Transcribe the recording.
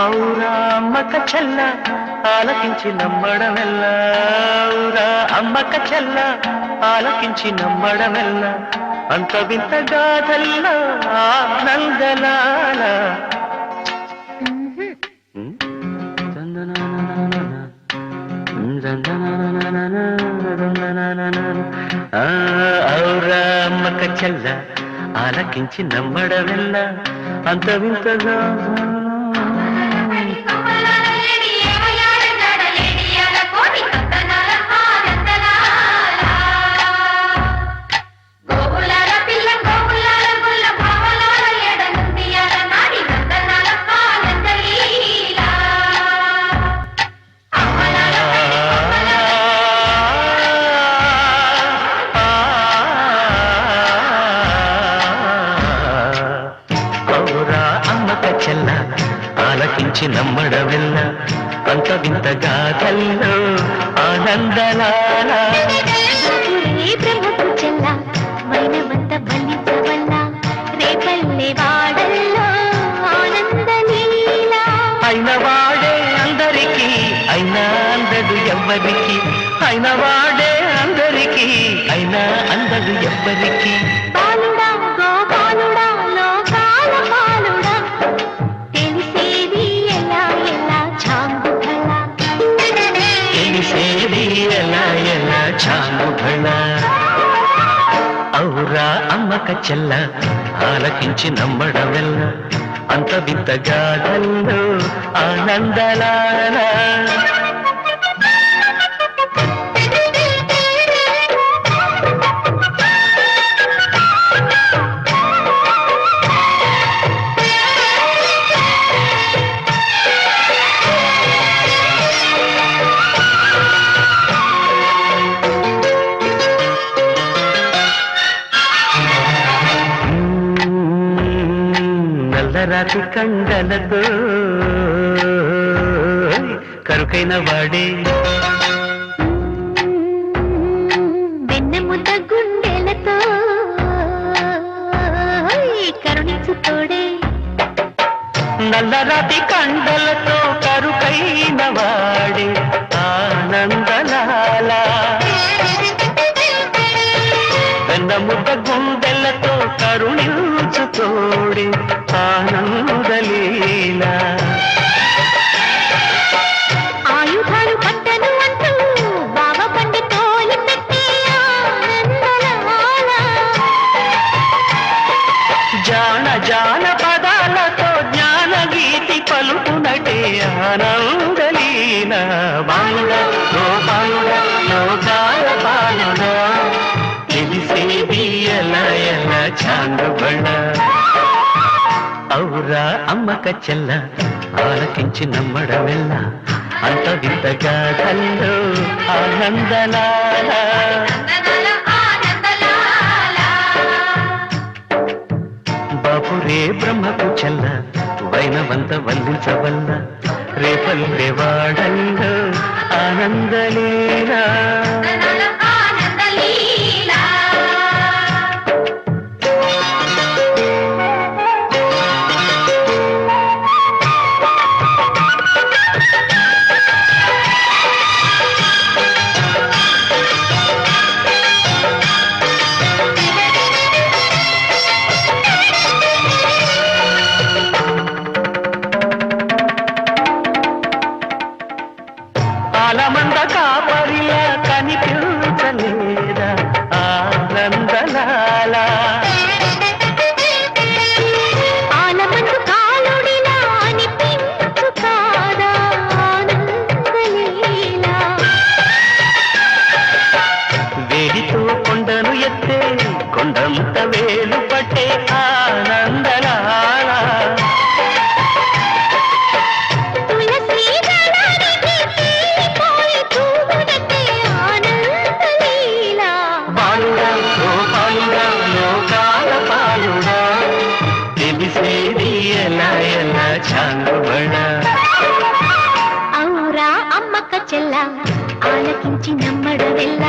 ఔరా అమ్మక చెల్ల ఆలకించి నమ్మడమెల్ల ఔరా అమ్మక చెల్ల ఆలకించి నమ్మడమెల్ల అంత వింత గాథల్లో ఆనందలాల ఔరా అమ్మక చెల్ల ఆలకించి నమ్మడమెల్ల అంత వింతగా ఆలకించి నమ్మడమెల్ల అంత వింత గాథల్లో ఆనందలాల బ్రహ్మకు చెల్ల వైనమంత బలించవల్ల రేపల్లె వాడల్లో ఆనందలీల అయిన వాడే అందరికీ అయినా అందడు ఎవ్వరికి అయిన వాడే అందరికీ అయినా అందడు ఎవ్వరికి బాలుడా గోపాలుడా లోకాల పాలుడా తెలిసేది ఎలా ఎలా చాంగుఫల తెలిసేది ఎలా ఎలా చాంగుఫల ఔరా అమ్మక చెల్ల ఆలకించి నమ్మడమెల్ల అంత వింత గాథల్లో ఆనందలాల నల్లరాతి కండలతో కరుకైన వాడే వెన్నెముద్ద గుండెలతో కరుణించు తోడే నల్లరాతి కండలతో కరుకైన వాడే ఆనందలాల వెన్నముద్ద గుండెలతో కరుణించు తోడే ఆనందలీల ఆయుధాలు పట్టను అంటూ బావ పండి తోలి పెట్టి ఆనందలాల జాన జాన పదాలతో జ్ఞాన గీతి పలుకునటే ఆనందలీల బాలుడ గోపాలుడ లోకాల పాలుడ తెలిసేది ఎలా ఎలా చాంగుబళ్ళ ఔరా అమ్మక చెల్ల ఆలకించి నమ్మడమెల్ల అంత వింత గాథల్లో ఆనందలాల బాపురే బ్రహ్మకు చెల్ల వైనవంత వల్లించవల్ల రేపల్లె వాడల్లో ఆనందలీలా ఆలమంద కాపరిలా కనిపించలేదా ఆనందలాల ఆలమందు కాలుడిలా అనిపించు కాదా ఆనందలీల వేడితో కొండను ఎత్తే కొండంత వేలు పట్టే ఆనందలాల తులసి దళానికి తీరిపోయి తూగునట్టే ఆనందలీల బాలుడా గోపాలుడా లోకాల పాలుడా తెలిసేది ఎలా ఎలా చాంగుబడ ఔరా అమ్మక చెల్ల ఆలకించి నమ్మడవెల్ల